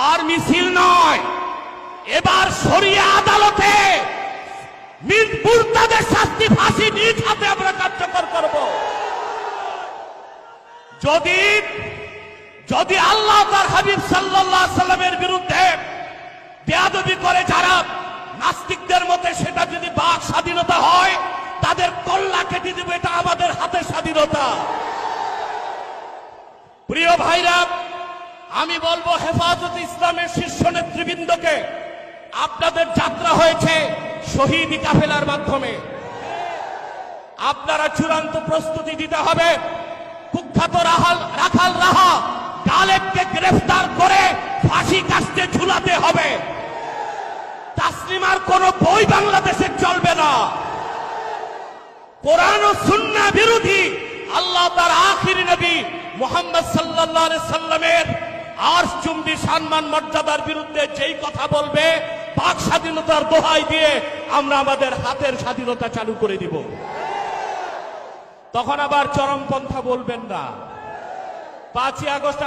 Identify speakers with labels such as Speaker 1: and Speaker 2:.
Speaker 1: আর মিছিল নয়, এবার শরিয়া আদালতে মুরতাদের শাস্তি ফাঁসি নিজ হাতে আমরা কার্যকর করব। যদি আল্লাহ তার হাবিব সাল্লাল্লাহু আলাইহি সাল্লামের বিরুদ্ধে বেয়াদবি করে যারা নাস্তিকদের মতে, সেটা যদি বাক স্বাধীনতা হয়, তাদের কল্লা কেটে দিবে। এটা আমাদের হাতে স্বাধীনতা। প্রিয় ভাইরা, আমি বলবো হেফাজতে ইসলামের শীর্ষ নেতৃবৃন্দকে, আপনাদের যাত্রা হয়েছে শহীদ কাফেলার মাধ্যমে। আপনারা চূড়ান্ত প্রস্তুতি দিতে হবে। কুখ্যাত রাখাল রাহা গালেবকে গ্রেফতার করে ফাঁসি কাস্টে ঝুলাতে হবে। তাসলিমার কোন বই বাংলাদেশে চলবে না। কোরআন ও সুন্নাহ বিরোধী, আল্লাহ তার আখিরি নবী মুহাম্মদ সাল্লাল্লাহু আলাইহি সাল্লামের আরশচুম্বী সম্মান মর্যাদার বিরুদ্ধে যেই কথা বলবে, বাক স্বাধীনতার দোহাই দিয়ে আমরা আমাদের হাতের স্বাধীনতা চালু করে দিব। তখন আবার চরমপন্থা বলবেন না। 5ই আগস্ট